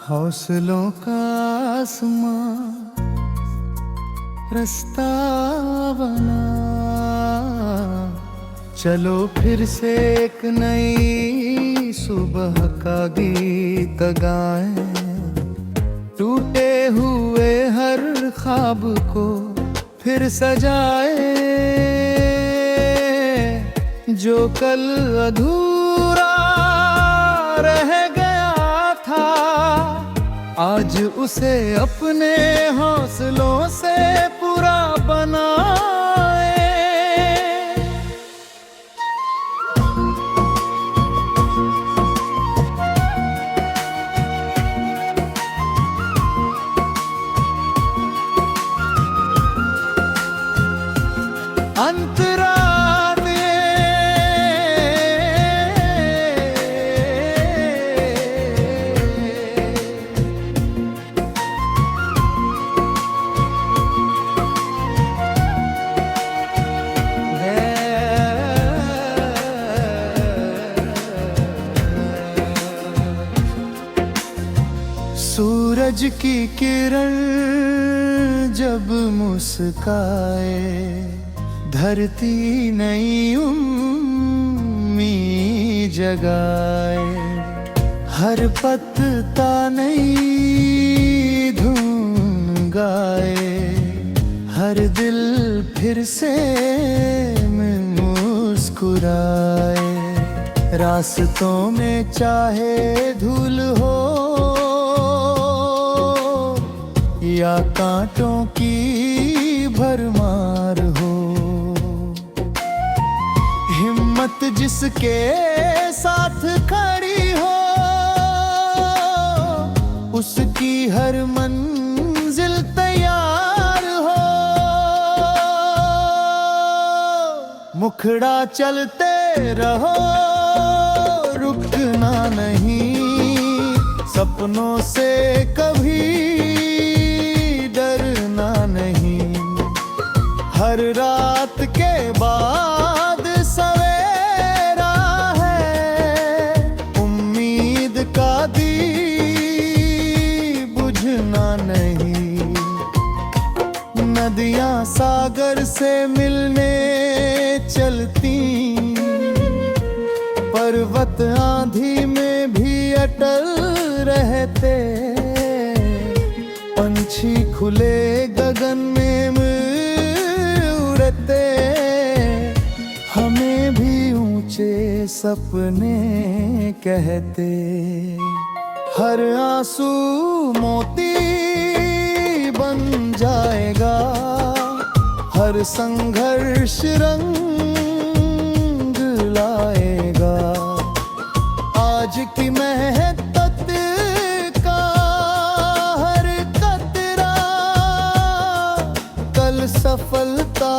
हौसलों का आसमां रास्ता बना, चलो फिर से एक नई सुबह का गीत गाएं। टूटे हुए हर ख्वाब को फिर सजाए, जो कल अधूरा रह गया था आज उसे अपने हौसलों से पूरा बनाए। अंतराल सूरज की किरण जब मुस्काए, धरती नई उम्मीद जगाए। हर पत्ता नई धुन गाए, हर दिल फिर से मुस्कुराए। रास्तों में चाहे धूल हो या कांटों की भरमार हो, हिम्मत जिसके साथ खड़ी हो उसकी हर मंजिल तैयार हो। मुखड़ा चलते रहो, रुकना नहीं, सपनों से कभी डरना नहीं। हर रात के बाद सवेरा है, उम्मीद का दीप बुझना नहीं। नदियां सागर से मिलने चलती, पर्वत आंधी में भी अटल रहते। पंछी खुले गगन में उड़ते, हमें भी ऊंचे सपने कहते। हर आंसू मोती बन जाएगा, हर संघर्ष रंग लाएगा। आज की मेहनत का हर कतरा कल सफलता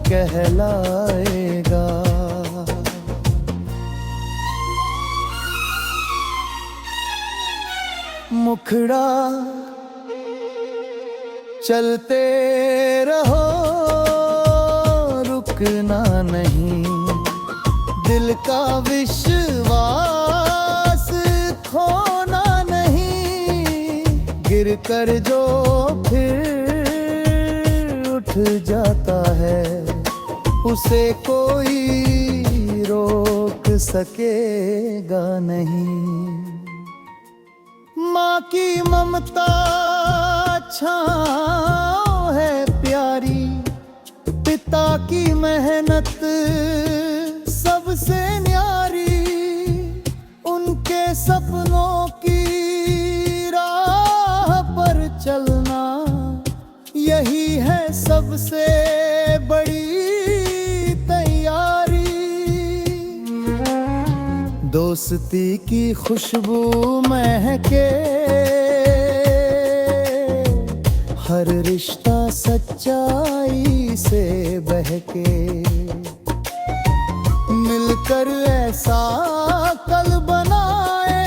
कहलाएगा। मुखड़ा चलते रहो, रुकना नहीं। दिल का विश्वास खोना नहीं, गिर कर जो फिर उठ जाता है उसे कोई रोक सकेगा नहीं। माँ की ममता छाँव है प्यारी, पिता की मेहनत सबसे न्यारी। उनके सपनों की राह पर चलना यही है सबसे बड़ी तैयारी। दोस्ती की खुशबू महके, हर रिश्ता सच्चाई से बहके। मिलकर ऐसा कल बनाए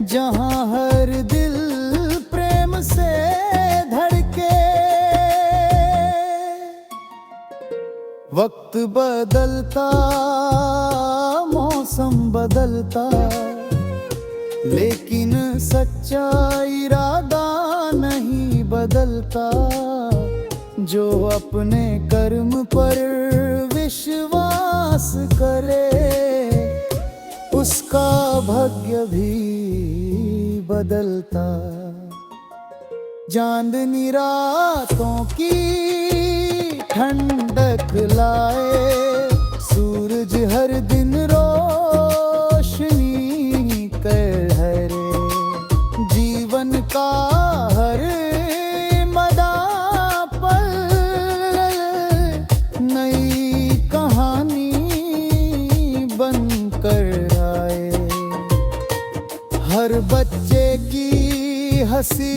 जहां हर दिल प्रेम से धड़के। वक्त बदलता, मौसम बदलता, लेकिन सच्चा इरादा नहीं बदलता। जो अपने कर्म पर विश्वास करे उसका भाग्य भी बदलता। चांदनी रातों की ठंडक लाए, सूरज हर दिन रोशनी करे। जीवन का हर मदा पल नई कहानी बनकर आए। हर बच्चे की हंसी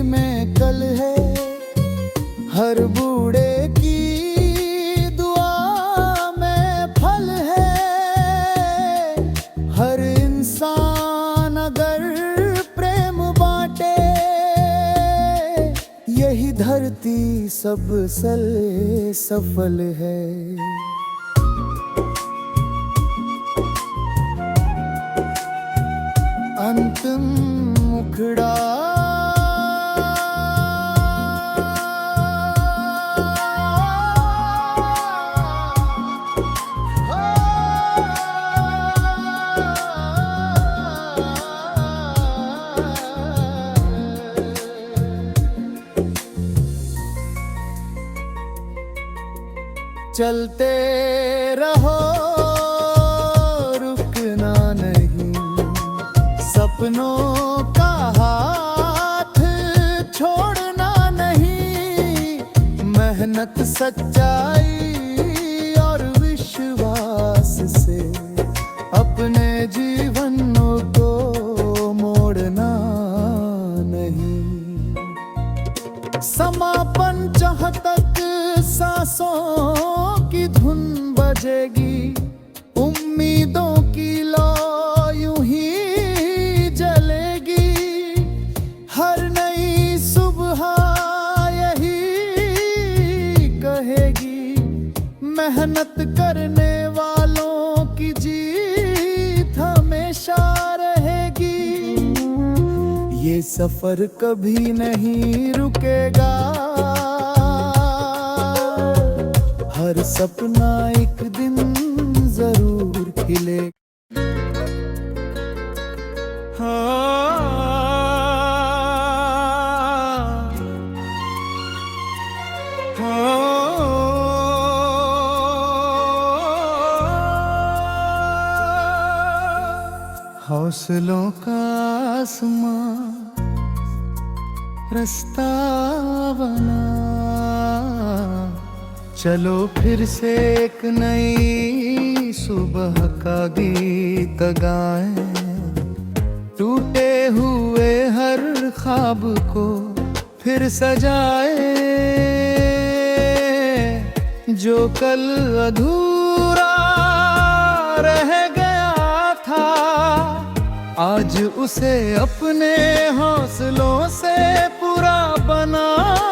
में कल है, हर बूढ़े की दुआ में फल है। हर इंसान अगर प्रेम बांटे, यही धरती सबसे सफल है। अंतिम मुखड़ा चलते रहो रुकना नहीं, सपनों का हाथ छोड़ना नहीं। मेहनत सच्चाई और विश्वास से अपने जीवन को मोड़ना नहीं। समापन जहाँ तक सांसों की धुन बजेगी, उम्मीदों की लौ यूं ही जलेगी। हर नई सुबह यही कहेगी, मेहनत करने वालों की जीत हमेशा रहेगी। ये सफर कभी नहीं रुकेगा, हर सपना एक दिन जरूर खिले। हौसलों का आसमां रास्ता बना, चलो फिर से एक नई सुबह का गीत गाएं। टूटे हुए हर ख्वाब को फिर सजाए, जो कल अधूरा रह गया था आज उसे अपने हौसलों से पूरा बनाए।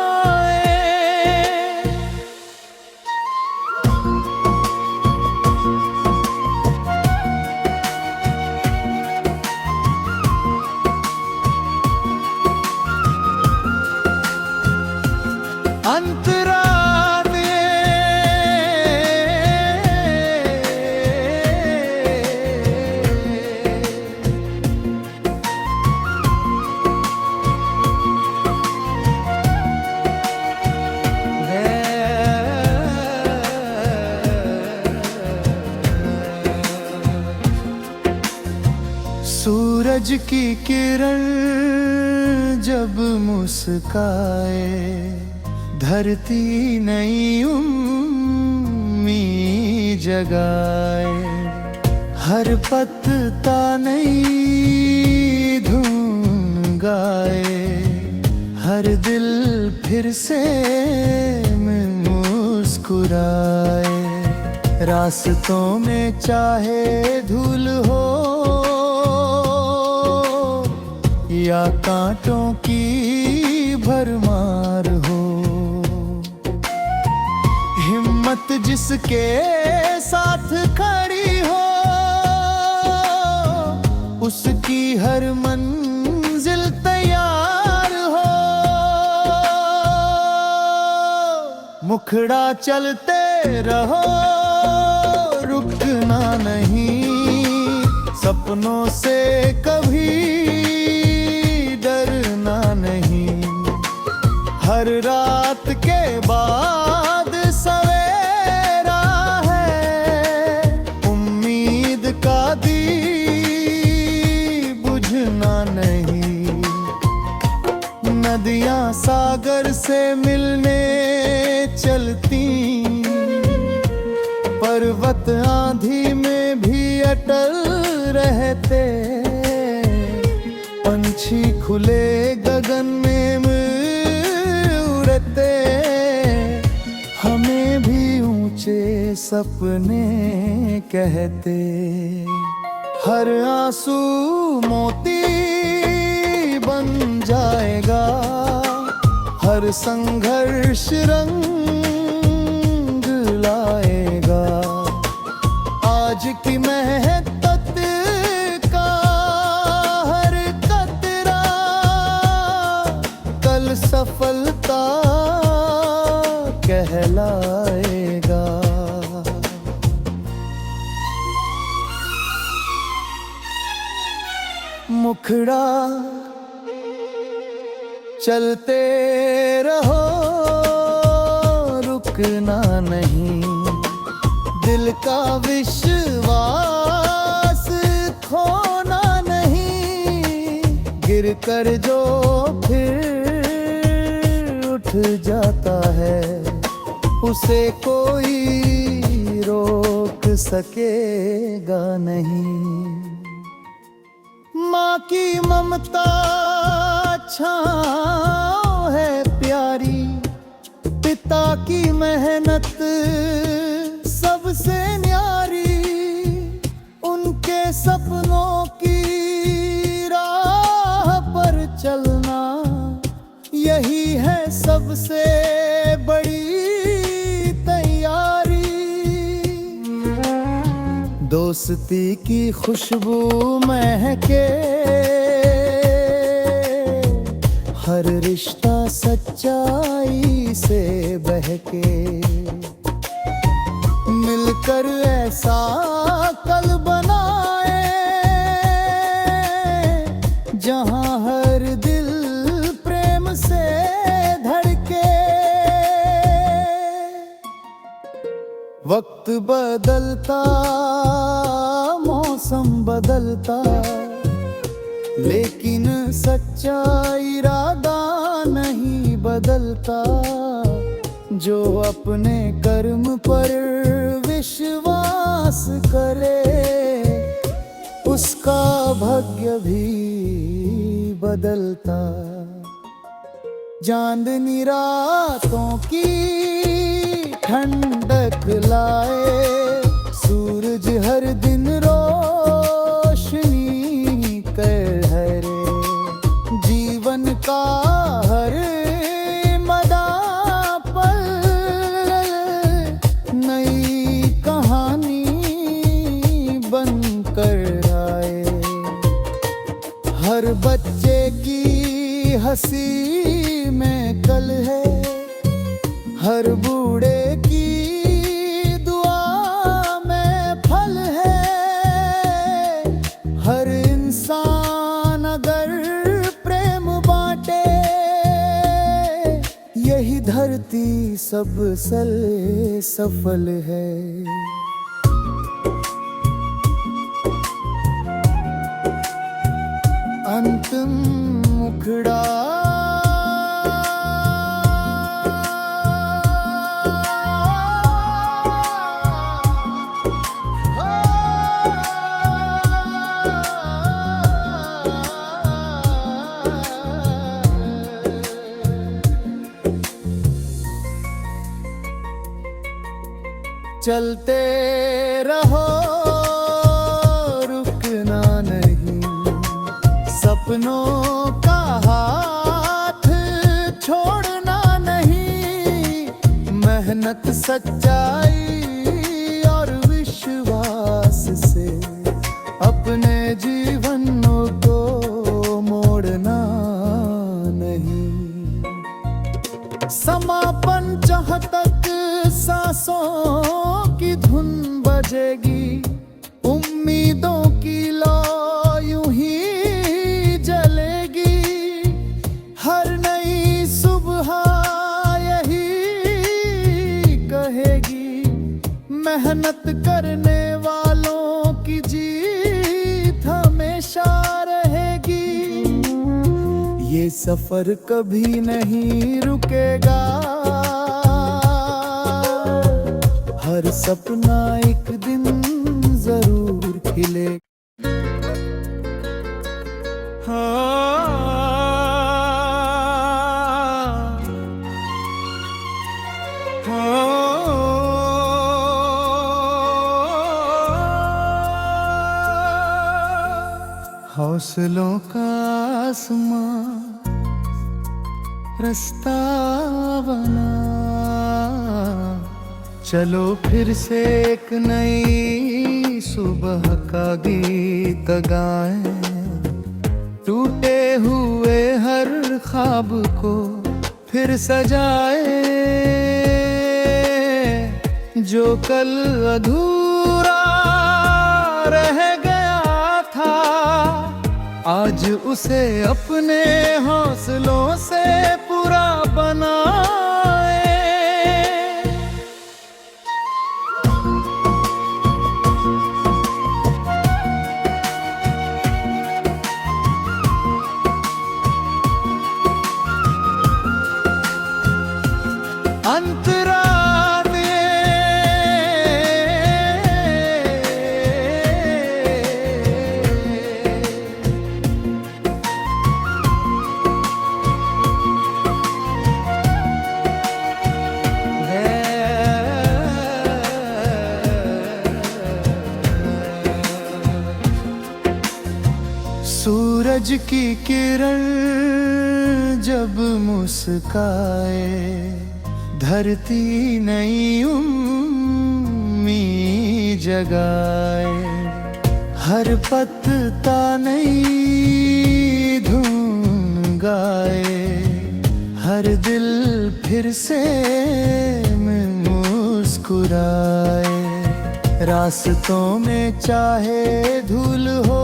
सूरज की किरण जब मुस्काए, धरती नई उम्मीद जगाए। हर पत्ता नई धुन गाए, हर दिल फिर से मुस्कुराए। रास्तों में चाहे धूल हो या कांटों की भरमार हो, हिम्मत जिसके साथ खड़ी हो उसकी हर मंजिल तैयार हो। मुखड़ा चलते रहो, रुकना नहीं, सपनों से कभी डरना नहीं। हर रात के बाद सवेरा है, उम्मीद का दीप बुझना नहीं। नदियां सागर से मिलने चलती, पर्वत आंधी में भी अटल रहते। पंछी खुले गगन में उड़ते, हमें भी ऊंचे सपने कहते। हर आंसू मोती बन जाएगा, हर संघर्ष रंग लाएगा। आज की मेहनत का हर कतरा कल सफलता कहलाएगा। मुखड़ा चलते रहो, रुकना नहीं। दिल का विश्वास खोना नहीं, गिर कर जो फिर उठ जाता है, उसे कोई रोक सकेगा नहीं। माँ की ममता छाँव है प्यारी, पिता की मेहनत सबसे न्यारी। उनके सपनों की राह पर चलना, यही है सबसे बड़ी तैयारी। दोस्ती की खुशबू महके, हर रिश्ता सच्चाई से बहके। मिलकर ऐसा कल बनाए, जहां हर दिल प्रेम से धड़के। वक्त बदलता, मौसम बदलता, लेकिन सच्चा इरादा नहीं बदलता। जो अपने कर्म पर विश्वास करे, उसका भाग्य भी बदलता। चांदनी रातों की ठंडक लाए, सूरज हर दिन रोशनी कर हरे। जीवन का हर मदा पल नई कहानी बन कर आए। हर बच्चे की हंसी में कल है, हर बूढ़े की दुआ में फल है। हर इंसान अगर प्रेम बांटे, यही धरती सबसे सफल है। अंतिम मुखड़ा चलते रहो, रुकना नहीं। सपनों का हाथ छोड़ना नहीं। मेहनत, सच्चाई और विश्वास से अपने जीवन मेहनत करने वालों की जीत हमेशा रहेगी। ये सफर कभी नहीं रुकेगा, हर सपना एक दिन जरूर खिलेगा। हौसलों का आसमां रास्ता बना, चलो फिर से एक नई सुबह का गीत गाएं। टूटे हुए हर ख्वाब को फिर सजाए, जो कल अधूरा रह गया था आज उसे अपने हौसलों से पूरा बनाए। सूरज की किरण जब मुस्काए, धरती नई उम्मीद जगाए। हर पत्ता नई धुन गाए, हर दिल फिर से मुस्कुराए। रास्तों में चाहे धूल हो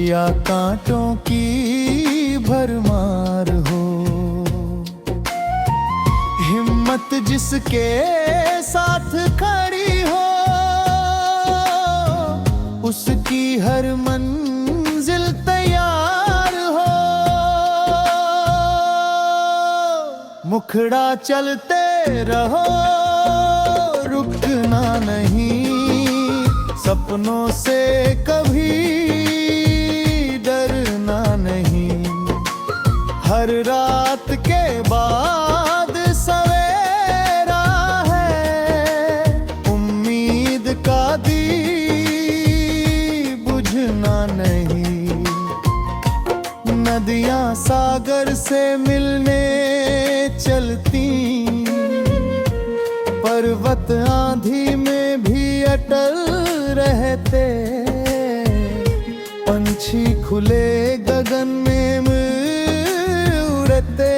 या कांटों की भरमार हो, हिम्मत जिसके साथ खड़ी हो उसकी हर मंजिल तैयार हो। मुखड़ा चलते रहो, रुकना नहीं, सपनों से कभी डरना नहीं। हर रात के बाद सवेरा है, उम्मीद का दीप बुझना नहीं। नदियां सागर से मिलने चलती, पर्वत आंधी में भी अटल रहते। पंछी खुले गगन में उड़ते,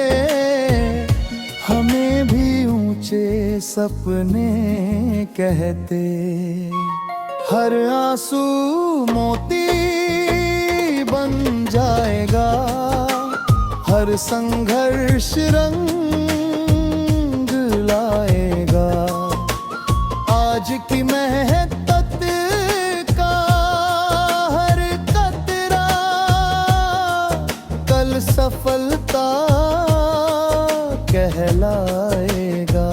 हमें भी ऊंचे सपने कहते। हर आंसू मोती बन जाएगा, हर संघर्ष रंग लाएगा। आज की मेहनत का हर कतरा कल सफलता कहलाएगा।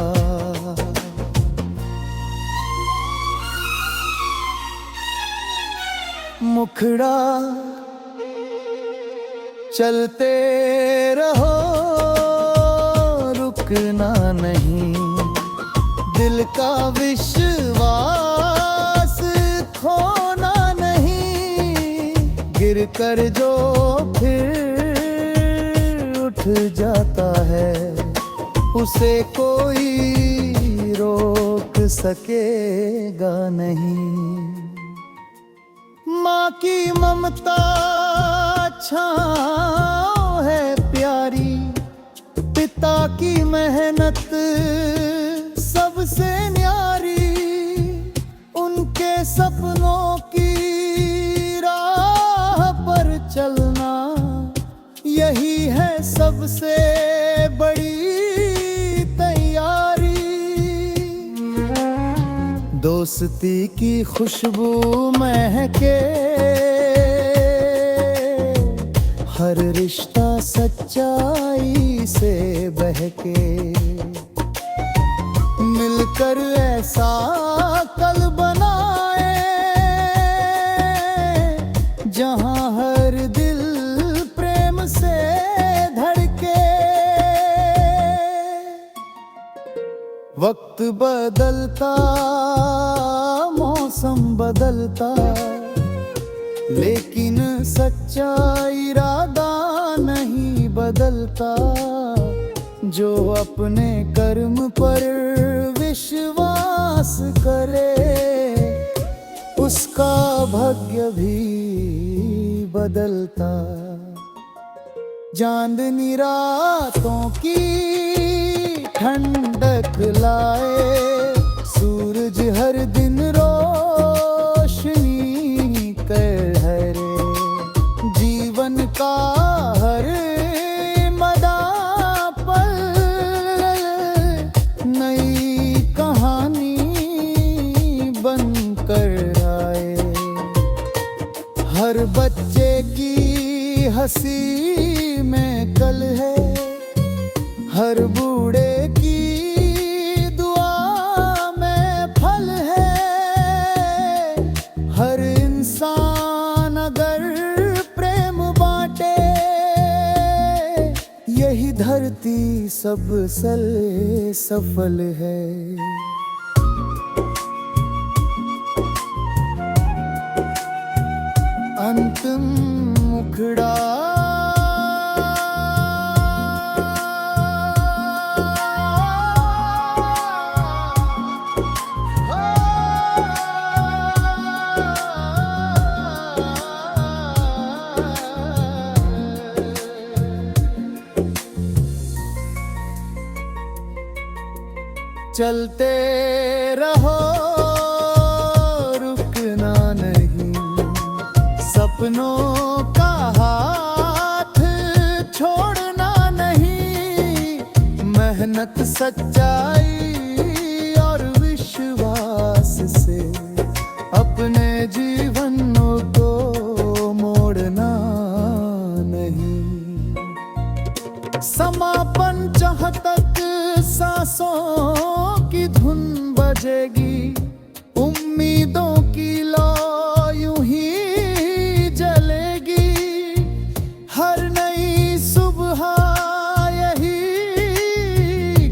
मुखड़ा चलते रहो, रुकना नहीं। दिल का विश्वास खोना नहीं, गिर कर जो फिर उठ जाता है उसे कोई रोक सकेगा नहीं। माँ की ममता छाँव है प्यारी, पिता की मेहनत सबसे न्यारी। उनके सपनों की राह पर चलना, यही है सबसे बड़ी तैयारी। दोस्ती की खुशबू महके, हर रिश्ता सच्चाई से बहके। मिलकर ऐसा कल बनाए जहां हर दिल प्रेम से धड़के। वक्त बदलता, मौसम बदलता, लेकिन सच्चा इरादा नहीं बदलता। जो अपने कर्म पर विश्वास करे, उसका भाग्य भी बदलता। चांदनी रातों की ठंडक लाए, सूरज हर दिन रोशनी कर हरे। जीवन का हर मदा पल नई कहानी बनकर आए। हर बच्चे की हंसी में कल है, हर बूढ़े की दुआ में फल है। हर इंसान अगर प्रेम बांटे, यही धरती सबसे सफल है। अंतिम मुखड़ा चलते रहो, रुकना नहीं, सपनों का हाथ छोड़ना नहीं। मेहनत, सच्चाई और विश्वास से अपने जीवन को मोड़ना नहीं। समापन जहाँ तक सांसों की धुन बजेगी, उम्मीदों की लौ यूं ही जलेगी। हर नई सुबह यही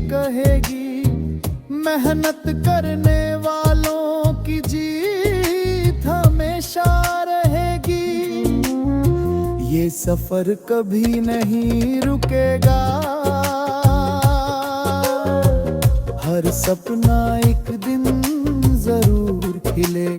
कहेगी, मेहनत करने वालों की जीत हमेशा रहेगी। ये सफर कभी नहीं रुकेगा, हर सपना एक दिन जरूर खिले।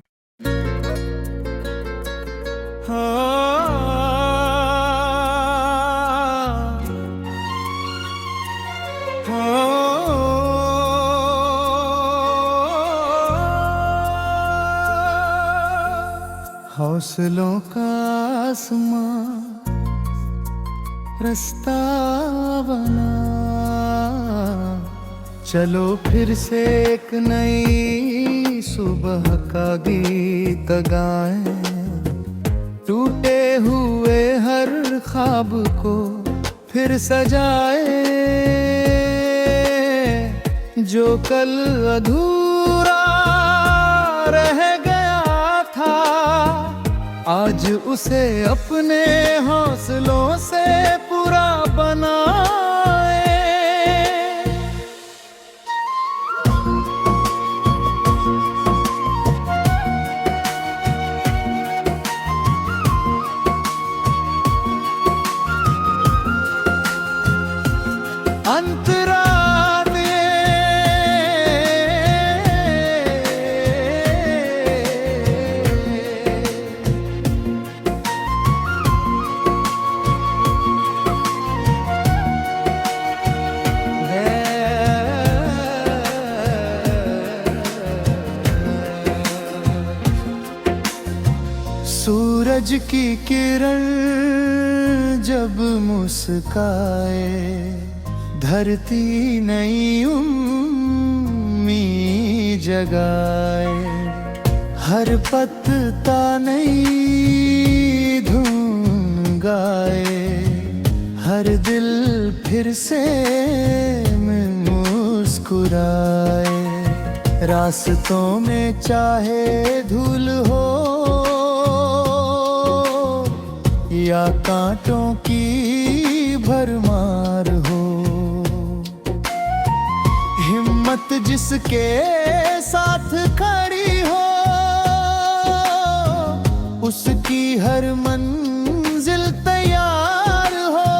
हौसलों का आसमां रास्ता बना, चलो फिर से एक नई सुबह का गीत गाएं। टूटे हुए हर ख्वाब को फिर सजाए, जो कल अधूरा रह गया था, आज उसे अपने हौसलों से पूरा बनाए। सूरज की किरण जब मुस्काए, धरती नई उम्मीद जगाए। हर पत्ता नई धुन गाए, हर दिल फिर से मुस्कुराए। रास्तों में चाहे धूल हो या कांटों की भरमार हो, हिम्मत जिसके साथ खड़ी हो उसकी हर मंजिल तैयार हो।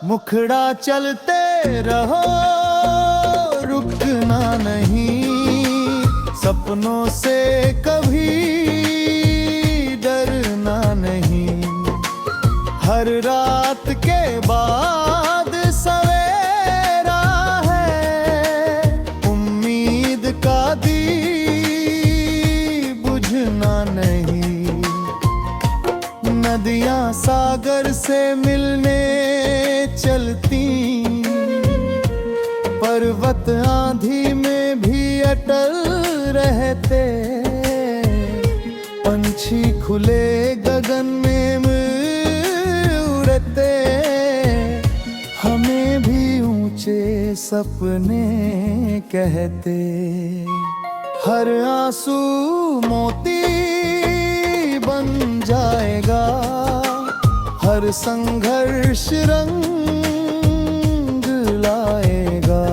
मुखड़ा चलते रहो, रुकना नहीं, सपनों से कभी डरना नहीं। हर रात के बाद सवेरा है, उम्मीद का दीप बुझना नहीं। नदियां सागर से मिलने चलती, पर्वत आंधी में भी अटल रहते। पंछी खुले गगन में उड़ते, हमें भी ऊंचे सपने कहते। हर आंसू मोती बन जाएगा, हर संघर्ष रंग लाएगा।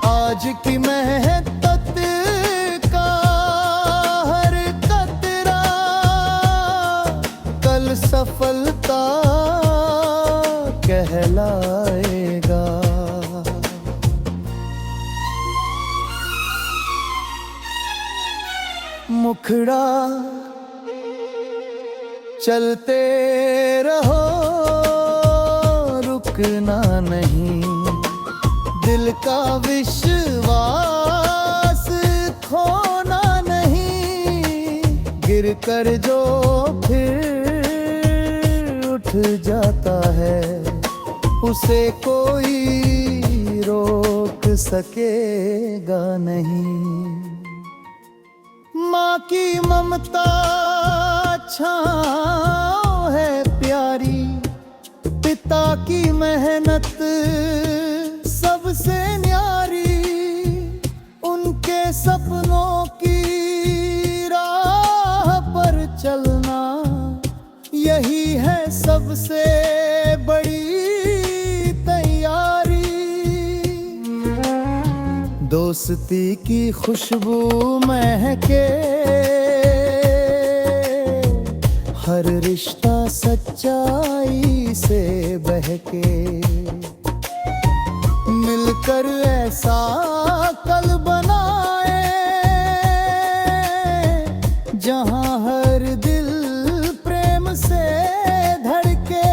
आज की मेहनत का हर कतरा कल सफलता कहलाएगा। मुखड़ा चलते रहो, रुकना नहीं। दिल का विश्वास खोना नहीं, गिर कर जो फिर उठ जाता है उसे कोई रोक सकेगा नहीं। माँ की ममता छाँव है प्यारी, पिता की मेहनत सबसे न्यारी। उनके सपनों की राह पर चलना, यही है सबसे बड़ी तैयारी। दोस्ती की खुशबू महके, हर रिश्ता सच्चाई से बहके। मिलकर ऐसा कल बनाए जहां हर दिल प्रेम से धड़के।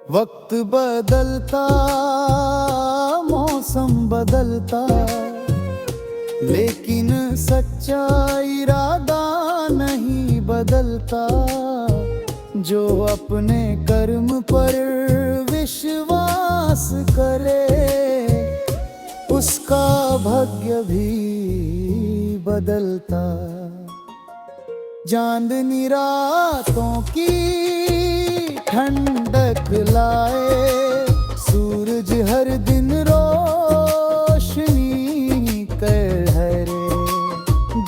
वक्त बदलता, मौसम बदलता, लेकिन सच्चा इरादा नहीं बदलता। जो अपने कर्म पर विश्वास करे उसका भाग्य भी बदलता। चांदनी रातों की ठंडक लाए, सूरज हर दिन रोशनी करे।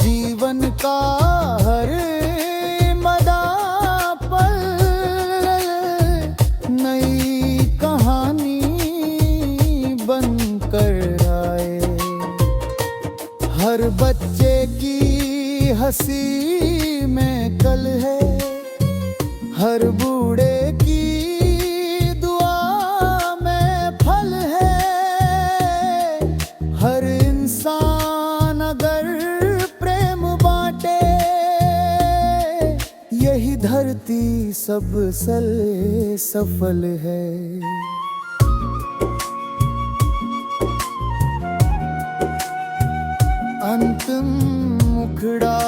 जीवन का हर मदा पल नई कहानी बनकर आए। हर बच्चे की हंसी में कल है, हर बूढ़े की दुआ में फल है। हर इंसान अगर प्रेम बांटे, यही धरती सबसे सफल है। अंतिम मुखड़ा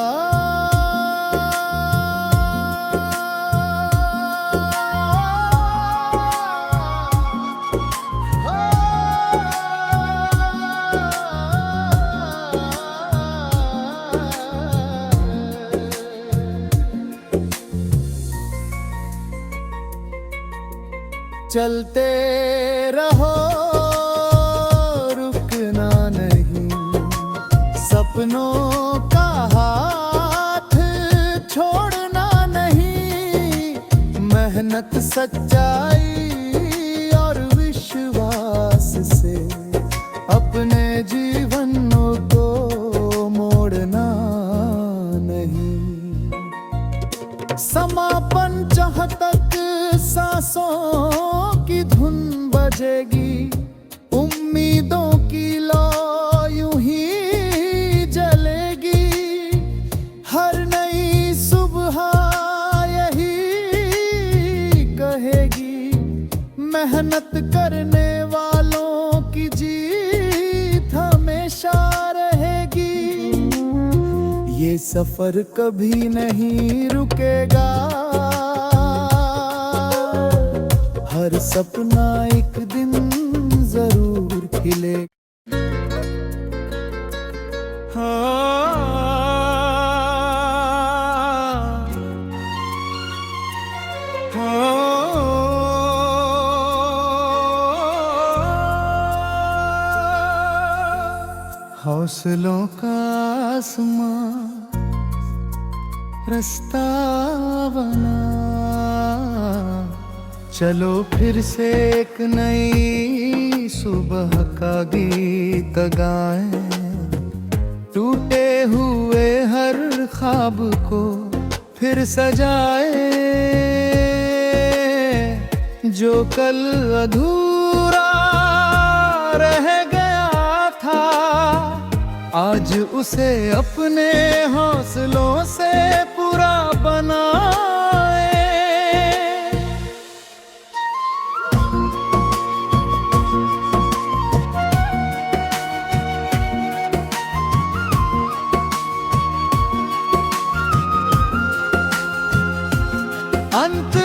चलते रहो रुकना नहीं, सपनों का हाथ छोड़ना नहीं, मेहनत सच्चाई और विश्वास से अपने जीवन को मोड़ना नहीं। समापन जहाँ तक सांसों की धुन बजेगी, उम्मीदों की लौ यूं ही जलेगी। हर नई सुबह यही कहेगी, मेहनत करने वालों की जीत हमेशा रहेगी। ये सफर कभी नहीं रुकेगा, हर सपना एक दिन जरूर खिलेगा। हौसलों का आसमां रास्ता बना, चलो फिर से एक नई सुबह का गीत गाएं। टूटे हुए हर ख्वाब को फिर सजाए, जो कल अधूरा रह गया था, आज उसे अपने हौसलों से पूरा बनाए। अंत